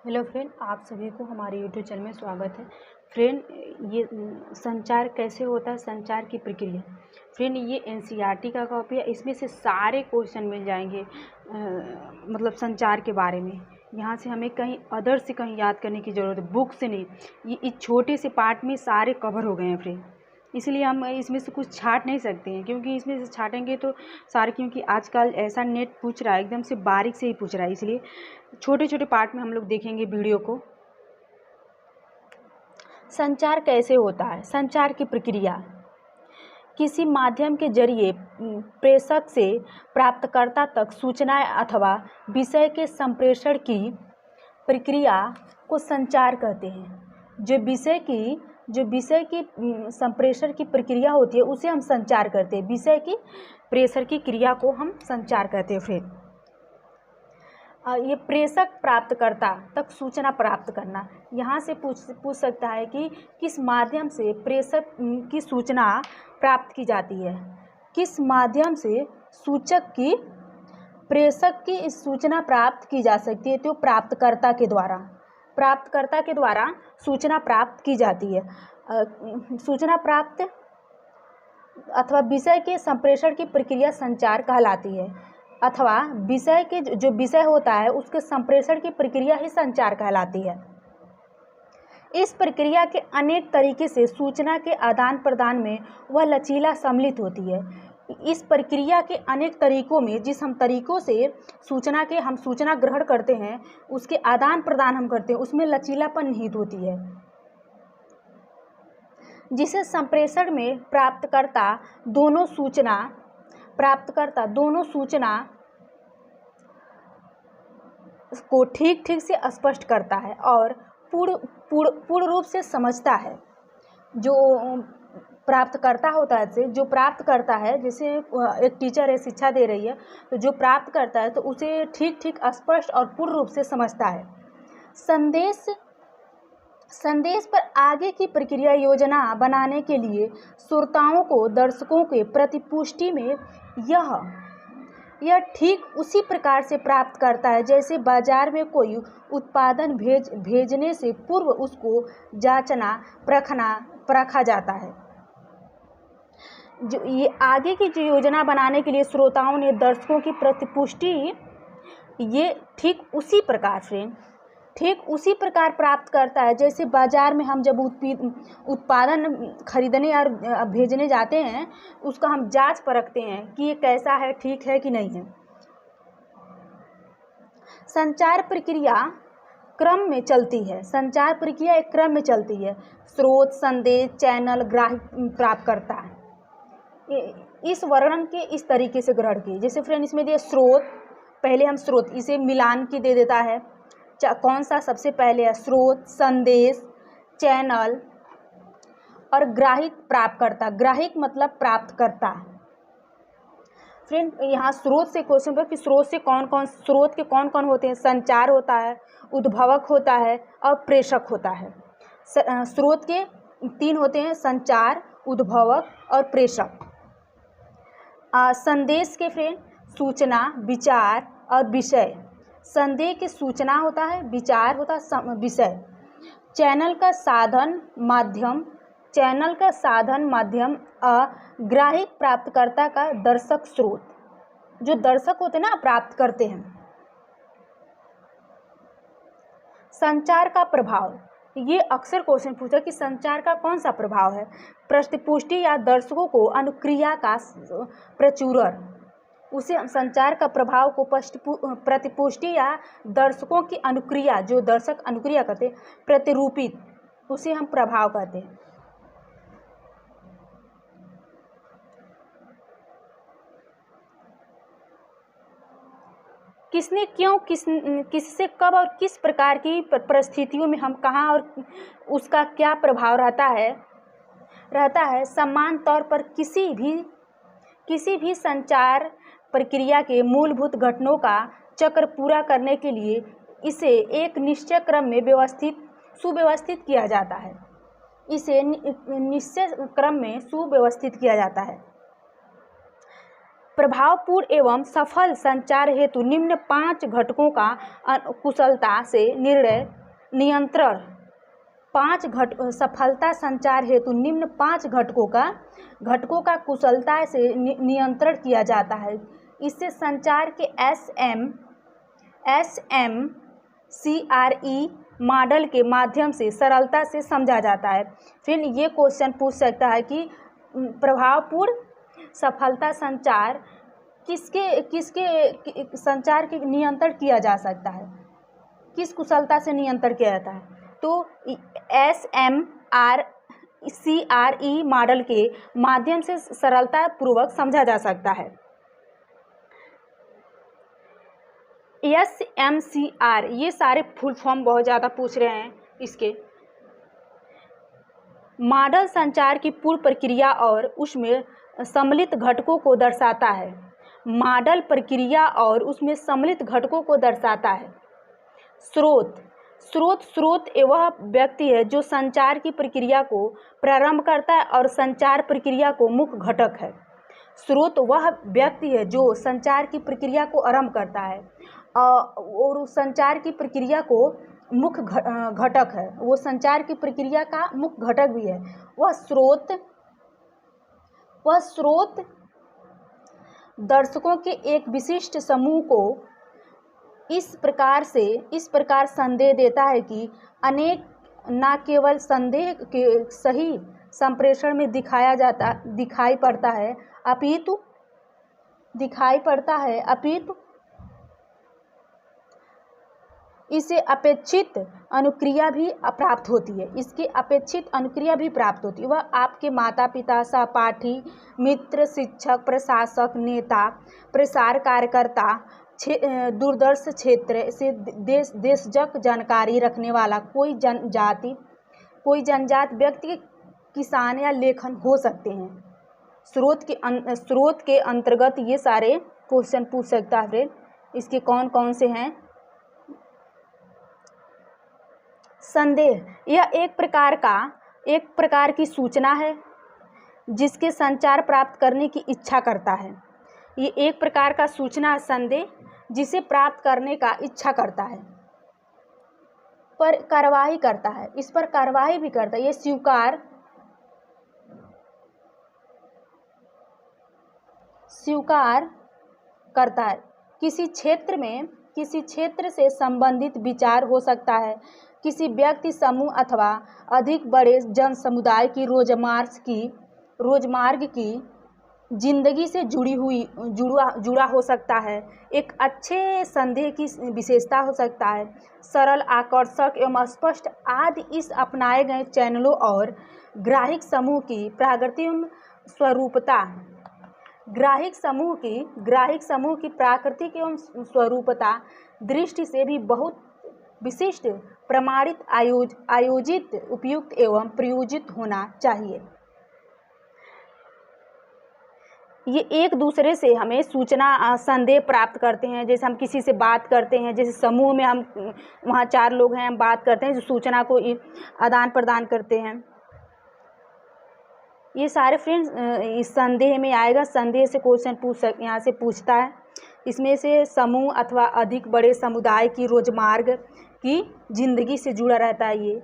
Hello friend, आप सभी को हमारे यूट्यूब चैनल में स्वागत है। फ्रेंड, ये संचार कैसे होता है, संचार की प्रक्रिया। फ्रेंड, ये एनसीईआरटी का कॉपी है। इसमें से सारे क्वेश्चन मिल जाएंगे मतलब संचार के बारे में। यहाँ से हमें कहीं अदर से कहीं याद करने की ज़रूरत है, बुक से नहीं। ये इस छोटे से पार्ट में सारे कवर हो गए हैं फ्रेंड। इसलिए हम इसमें से कुछ छाट नहीं सकते हैं, क्योंकि इसमें से छाटेंगे तो सारे, क्योंकि आजकल ऐसा नेट पूछ रहा है, एकदम से बारीक से ही पूछ रहा है। इसलिए छोटे छोटे पार्ट में हम लोग देखेंगे वीडियो को। संचार कैसे होता है, संचार की प्रक्रिया। किसी माध्यम के जरिए प्रेषक से प्राप्तकर्ता तक सूचनाएं अथवा विषय के संप्रेषण की प्रक्रिया को संचार कहते हैं। जो विषय की संप्रेषण की प्रक्रिया होती है उसे हम संचार करते हैं। विषय की प्रेषण की क्रिया को हम संचार कहते हैं। फिर ये प्रेषक प्राप्तकर्ता तक सूचना प्राप्त करना। यहाँ से पूछ सकता है कि किस माध्यम से प्रेषक की सूचना प्राप्त की जाती है। किस माध्यम से प्रेषक की सूचना प्राप्त की जा सकती है, तो प्राप्तकर्ता के द्वारा सूचना प्राप्त की जाती है। सूचना प्राप्त अथवा विषय के संप्रेषण की प्रक्रिया संचार कहलाती है, अथवा विषय के जो विषय होता है उसके संप्रेषण की प्रक्रिया ही संचार कहलाती है। इस प्रक्रिया के अनेक तरीके से सूचना के आदान प्रदान में वह लचीला सम्मिलित होती है। इस प्रक्रिया के अनेक तरीकों में जिस हम तरीकों से सूचना ग्रहण करते हैं, उसके आदान प्रदान हम करते हैं, उसमें लचीलापन निहित होती है, जिसे संप्रेषण में प्राप्तकर्ता दोनों सूचना को ठीक से स्पष्ट करता है और पूर्ण रूप से समझता है। जो प्राप्तकर्ता होता है, जो प्राप्त करता है, जैसे एक टीचर है, शिक्षा दे रही है, तो जो प्राप्त करता है तो उसे ठीक स्पष्ट और पूर्ण रूप से समझता है। संदेश पर आगे की प्रक्रिया योजना बनाने के लिए श्रोताओं को दर्शकों के प्रतिपुष्टि में यह ठीक उसी प्रकार से प्राप्त करता है जैसे बाजार में कोई उत्पादन भेजने से पूर्व उसको जांचना परखा जाता है। जो ये आगे की जो योजना बनाने के लिए श्रोताओं ने दर्शकों की प्रतिपुष्टि, ये ठीक उसी प्रकार प्राप्त करता है जैसे बाजार में हम जब उत्पादन खरीदने और भेजने जाते हैं, उसका हम जांच परखते हैं कि ये कैसा है, ठीक है कि नहीं है। संचार प्रक्रिया क्रम में चलती है। संचार प्रक्रिया एक क्रम में चलती है। स्रोत, संदेश, चैनल, ग्राहक, प्राप्तकर्ता। इस वर्णन के इस तरीके से ग्रहण किए। जैसे फ्रेंड इसमें दिया स्रोत, पहले हम स्रोत, इसे मिलान की दे देता है, कौन सा सबसे पहले है, स्रोत, संदेश, चैनल और ग्राहिक, प्राप्तकर्ता। ग्राहिक मतलब प्राप्तकर्ता। फ्रेंड यहाँ स्रोत से क्वेश्चन पर कि स्रोत के कौन कौन होते हैं। संचार होता है, उद्भवक होता है और प्रेषक होता है। स्रोत के 3 होते हैं, संचार, उद्भवक और प्रेषक। संदेश के फ्रेंड सूचना, विचार और विषय। संदेश की सूचना होता है, विचार होता है, विषय। चैनल का साधन माध्यम ग्राहक, प्राप्तकर्ता का दर्शक, स्रोत। जो दर्शक होते हैं ना, प्राप्त करते हैं। संचार का प्रभाव, ये अक्सर क्वेश्चन पूछा कि संचार का कौन सा प्रभाव है। प्रतिपुष्टि या दर्शकों को अनुक्रिया का प्रचुरण, उसे संचार का प्रभाव को प्रतिपुष्टि या दर्शकों की अनुक्रिया, जो दर्शक अनुक्रिया करते, प्रतिरूपित, उसे हम प्रभाव कहते हैं। किसने क्यों, किससे कब और किस प्रकार की परिस्थितियों में हम कहाँ और उसका क्या प्रभाव रहता है। समान तौर पर किसी भी संचार प्रक्रिया के मूलभूत घटकों का चक्र पूरा करने के लिए इसे एक निश्चित क्रम में सुव्यवस्थित किया जाता है। प्रभावपूर्ण एवं सफल संचार हेतु निम्न 5 घटकों का कुशलता से नियंत्रण सफलता संचार हेतु निम्न 5 घटकों का कुशलता से नियंत्रण किया जाता है। इससे संचार के SMCRE मॉडल के माध्यम से सरलता से समझा जाता है। फिर ये क्वेश्चन पूछ सकता है कि प्रभावपूर्ण सफलता संचार किसके संचार के नियंत्रण किया जा सकता है, किस कुशलता से नियंत्रण किया जाता है, तो SMCRE मॉडल के माध्यम से सरलता पूर्वक समझा जा सकता है। SMCR ये सारे फुल फॉर्म बहुत ज़्यादा पूछ रहे हैं इसके। मॉडल संचार की पूर्ण प्रक्रिया और उसमें सम्मिलित घटकों को दर्शाता है। मॉडल प्रक्रिया और उसमें सम्मिलित घटकों को दर्शाता है। स्रोत वह व्यक्ति है जो संचार की प्रक्रिया को प्रारंभ करता है और संचार प्रक्रिया को मुख्य घटक है। स्रोत वह व्यक्ति है जो संचार की प्रक्रिया को आरंभ करता है और संचार की प्रक्रिया को मुख्य घटक है, वो संचार की प्रक्रिया का मुख्य घटक भी है। वह स्रोत दर्शकों के एक विशिष्ट समूह को इस प्रकार संदेह देता है कि अनेक न केवल संदेह के सही संप्रेषण में दिखाई पड़ता है अपितु इसे अपेक्षित अनुक्रिया भी प्राप्त होती है। इसकी अपेक्षित अनुक्रिया भी प्राप्त होती है। वह आपके माता पिता, सहपाठी, मित्र, शिक्षक, प्रशासक, नेता, प्रसार कार्यकर्ता, दूरदर्श क्षेत्र से देशजक जानकारी रखने वाला कोई जनजाति व्यक्ति, किसान या लेखन हो सकते हैं। स्रोत के अंतर्गत ये सारे क्वेश्चन पूछ सकता है। इसके कौन कौन से हैं? संदेह, यह एक प्रकार की सूचना है जिसके संचार प्राप्त करने की इच्छा करता है। ये एक प्रकार का सूचना है संदेह जिसे प्राप्त करने का इच्छा करता है, पर कार्रवाई करता है, इस पर कार्रवाई भी करता है। ये स्वीकार करता है। किसी क्षेत्र से संबंधित विचार हो सकता है। किसी व्यक्ति, समूह अथवा अधिक बड़े जन समुदाय की रोजमार्ग की जिंदगी से जुड़ा हो सकता है। एक अच्छे संदेह की विशेषता हो सकता है सरल, आकर्षक एवं स्पष्ट आदि। इस अपनाए गए चैनलों और ग्राहक समूह की प्राकृतिक प्राकृतिक एवं स्वरूपता दृष्टि से भी बहुत विशिष्ट, प्रमाणित, आयोजित, उपयुक्त एवं प्रयोजित होना चाहिए। ये एक दूसरे से हमें सूचना संदेह प्राप्त करते हैं। जैसे हम किसी से बात करते हैं, जैसे समूह में हम वहाँ 4 लोग हैं, हम बात करते हैं, जो सूचना को आदान प्रदान करते हैं। ये सारे फ्रेंड्स इस संदेह में आएगा। संदेह से क्वेश्चन यहाँ से पूछता है। इसमें से समूह अथवा अधिक बड़े समुदाय की रोजमार्ग की जिंदगी से जुड़ा रहता है। ये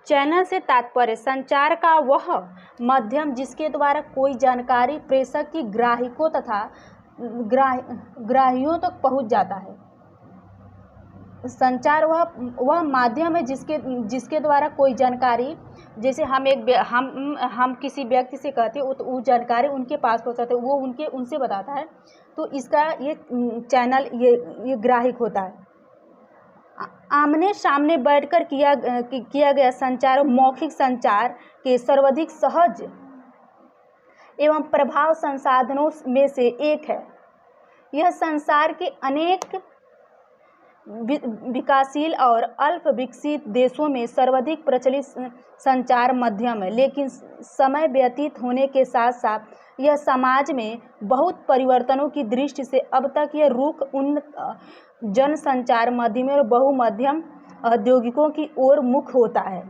चैनल से तात्पर्य संचार का वह माध्यम जिसके द्वारा कोई जानकारी प्रेषक की ग्राहकों तथा ग्राहियों तक पहुंच जाता है। संचार वह माध्यम है जिसके द्वारा कोई जानकारी, जैसे हम किसी व्यक्ति से कहते हैं तो वो जानकारी उनके पास पहुंचाते है, वो उनसे बताता है। तो इसका ये चैनल ये ग्राहक होता है। आमने सामने बैठकर किया गया संचार मौखिक संचार के सर्वाधिक सहज एवं प्रभाव संसाधनों में से एक है। यह संसार के अनेक विकासशील और अल्प विकसित देशों में सर्वाधिक प्रचलित संचार माध्यम है, लेकिन समय व्यतीत होने के साथ साथ यह समाज में बहुत परिवर्तनों की दृष्टि से अब तक यह रुख उन्नत जनसंचार माध्यमों और बहुमाध्यम औद्योगिकों की ओर मुख होता है।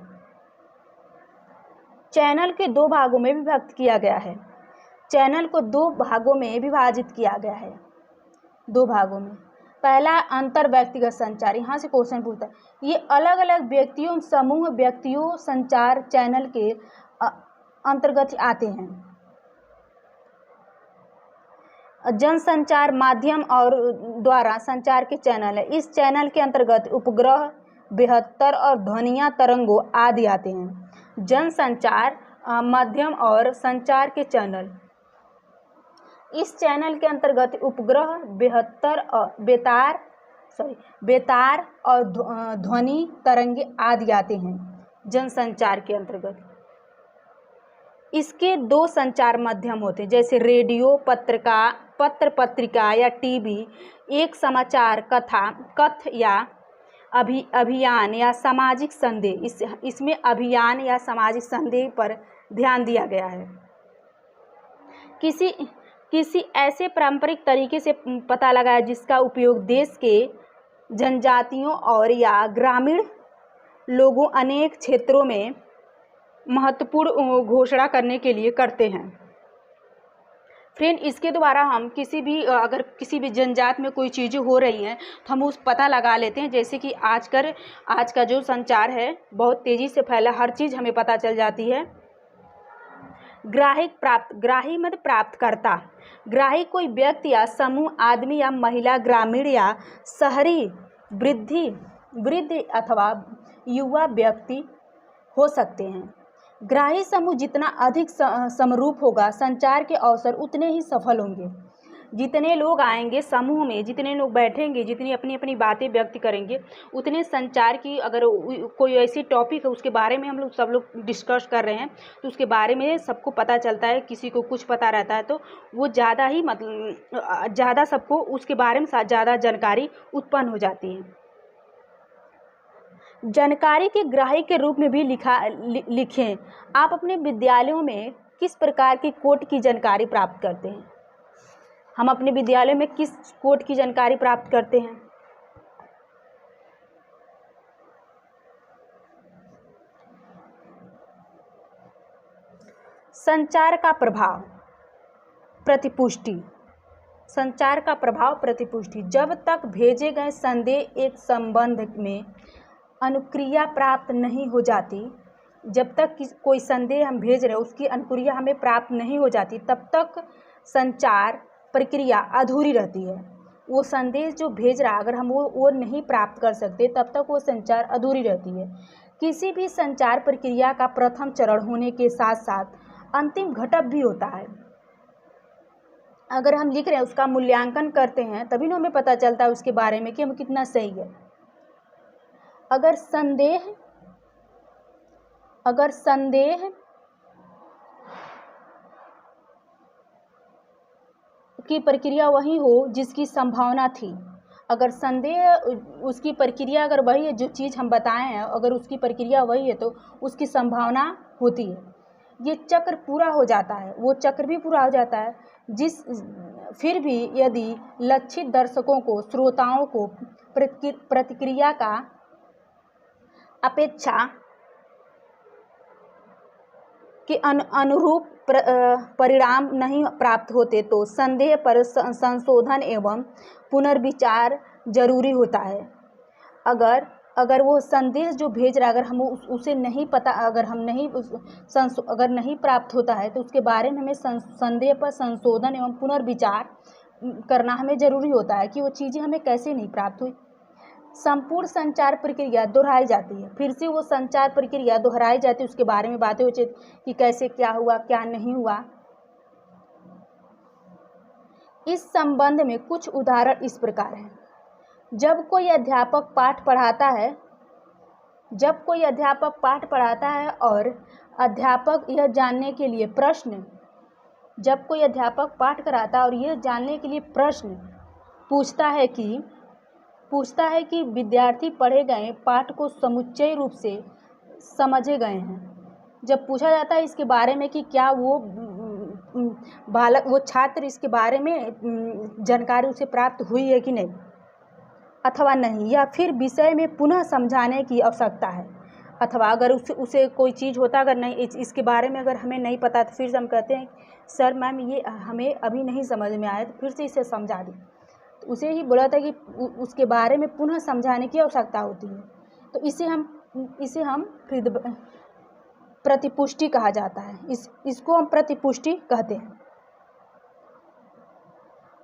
चैनल के दो भागों में विभक्त किया गया है। चैनल को दो भागों में विभाजित किया गया है, दो भागों में। पहला अंतर व्यक्तिगत संचार, यहाँ से क्वेश्चन पूछता है। ये अलग अलग व्यक्तियों, समूह व्यक्तियों संचार चैनल के अंतर्गत आते हैं। जनसंचार माध्यम और द्वारा संचार के चैनल है। इस चैनल के अंतर्गत उपग्रह, बेहतर और ध्वनिया तरंगों आदि आते हैं। जनसंचार माध्यम और संचार के चैनल, इस चैनल के अंतर्गत उपग्रह, बेतार और ध्वनि तरंगे आदि आते हैं जनसंचार के अंतर्गत। इसके दो संचार माध्यम होते हैं, जैसे रेडियो, पत्र पत्रिका या टीवी। एक समाचार कथ या अभियान या सामाजिक संदेश, इसमें अभियान या सामाजिक संदेश पर ध्यान दिया गया है। किसी ऐसे पारंपरिक तरीके से पता लगाया जिसका उपयोग देश के जनजातियों और या ग्रामीण लोगों अनेक क्षेत्रों में महत्वपूर्ण घोषणा करने के लिए करते हैं। फ्रेंड, इसके द्वारा हम अगर किसी भी जनजात में कोई चीज़ें हो रही हैं तो हम उस पता लगा लेते हैं। जैसे कि आज का जो संचार है बहुत तेज़ी से फैला, हर चीज़ हमें पता चल जाती है। ग्राही मतलब प्राप्तकर्ता। ग्राही कोई व्यक्ति या समूह, आदमी या महिला, ग्रामीण या शहरी, वृद्ध अथवा युवा व्यक्ति हो सकते हैं। ग्राही समूह जितना अधिक समरूप होगा, संचार के अवसर उतने ही सफल होंगे। जितने लोग आएंगे समूह में, जितने लोग बैठेंगे, जितनी अपनी अपनी बातें व्यक्त करेंगे, उतने संचार की, अगर कोई ऐसी टॉपिक है उसके बारे में हम सब लोग डिस्कस कर रहे हैं तो उसके बारे में सबको पता चलता है। किसी को कुछ पता रहता है तो वो ज़्यादा ही ज़्यादा सबको उसके बारे में ज़्यादा जानकारी उत्पन्न हो जाती है। जानकारी के ग्राही के रूप में भी लिखें। आप अपने विद्यालयों में किस प्रकार की कोट की जानकारी प्राप्त करते हैं? हम अपने विद्यालय में किस कोट की जानकारी प्राप्त करते हैं? संचार का प्रभाव, प्रतिपुष्टि। संचार का प्रभाव, प्रतिपुष्टि। जब तक भेजे गए संदेश एक संबंध में अनुक्रिया प्राप्त नहीं हो जाती, जब तक कोई संदेश हम भेज रहे हैं उसकी अनुक्रिया हमें प्राप्त नहीं हो जाती, तब तक संचार प्रक्रिया अधूरी रहती है। वो संदेश जो भेज रहा, अगर हम वो नहीं प्राप्त कर सकते तब तक वो संचार अधूरी रहती है। किसी भी संचार प्रक्रिया का प्रथम चरण होने के साथ साथ अंतिम घटक भी होता है। अगर हम लिख रहे हैं, उसका मूल्यांकन करते हैं, तभी ना हमें पता चलता है उसके बारे में कि हम कितना सही है। अगर संदेह की प्रक्रिया वही हो जिसकी संभावना थी, अगर संदेह उसकी प्रक्रिया अगर वही है, जो चीज़ हम बताए हैं अगर उसकी प्रक्रिया वही है तो उसकी संभावना होती है। ये चक्र पूरा हो जाता है, वो चक्र भी पूरा हो जाता है। फिर भी यदि लक्षित दर्शकों को, श्रोताओं को प्रतिक्रिया का अपेक्षा के अनुरूप परिणाम नहीं प्राप्त होते तो संदेह पर संशोधन एवं पुनर्विचार जरूरी होता है। अगर वो संदेश जो भेज रहा, अगर हम उसे नहीं पता, अगर नहीं प्राप्त होता है तो उसके बारे में हमें संदेह पर संशोधन एवं पुनर्विचार करना हमें ज़रूरी होता है कि वो चीज़ें हमें कैसे नहीं प्राप्त हुई। संपूर्ण संचार प्रक्रिया दोहराई जाती है, फिर से वो संचार प्रक्रिया दोहराई जाती है, उसके बारे में बातें होती कि कैसे क्या हुआ क्या नहीं हुआ। इस संबंध में कुछ उदाहरण इस प्रकार हैं। जब कोई अध्यापक पाठ पढ़ाता है और अध्यापक यह जानने के लिए प्रश्न पूछता है कि विद्यार्थी पढ़े गए पाठ को समुच्चय रूप से समझे गए हैं। जब पूछा जाता है इसके बारे में कि क्या वो छात्र इसके बारे में जानकारी उसे प्राप्त हुई है कि नहीं अथवा नहीं, या फिर विषय में पुनः समझाने की आवश्यकता है। अथवा अगर उसे कोई चीज़ होता, अगर नहीं इसके बारे में अगर हमें नहीं पता, तो फिर से हम कहते हैं सर मैम ये हमें अभी नहीं समझ में आया, तो फिर से इसे समझा दें। तो उसे ही बोला था कि उसके बारे में पुनः समझाने की आवश्यकता होती है। तो इसे हम प्रतिपुष्टि कहा जाता है। इसको हम प्रतिपुष्टि कहते हैं।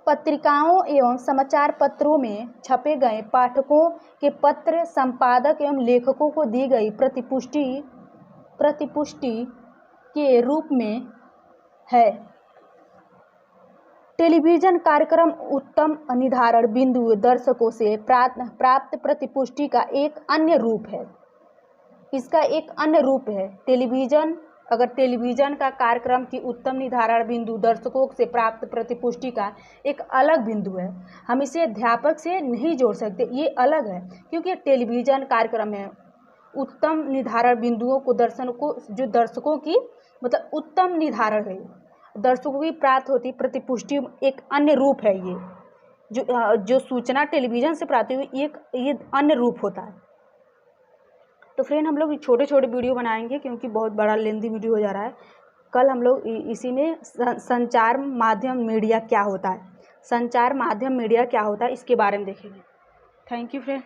पत्रिकाओं एवं समाचार पत्रों में छपे गए पाठकों के पत्र संपादक एवं लेखकों को दी गई प्रतिपुष्टि के रूप में है। टेलीविज़न कार्यक्रम उत्तम निर्धारण बिंदु दर्शकों से प्राप्त प्रतिपुष्टि का एक अन्य रूप है। इसका एक अन्य रूप है। अगर टेलीविज़न का कार्यक्रम की उत्तम निर्धारण बिंदु दर्शकों से प्राप्त प्रतिपुष्टि का एक अलग बिंदु है। हम इसे अध्यापक से नहीं जोड़ सकते, ये अलग है, क्योंकि टेलीविज़न कार्यक्रम है। उत्तम निर्धारण बिंदुओं को जो दर्शकों की मतलब उत्तम निर्धारण है, दर्शकों की प्राप्त होती प्रतिपुष्टि एक अन्य रूप है। ये जो सूचना टेलीविज़न से प्राप्त हुई ये अन्य रूप होता है। तो फ्रेंड हम लोग छोटे छोटे वीडियो बनाएंगे, क्योंकि बहुत बड़ा लेंथी वीडियो हो जा रहा है। कल हम लोग इसी में संचार माध्यम मीडिया क्या होता है, संचार माध्यम मीडिया क्या होता है, इसके बारे में देखेंगे। Thank you friend.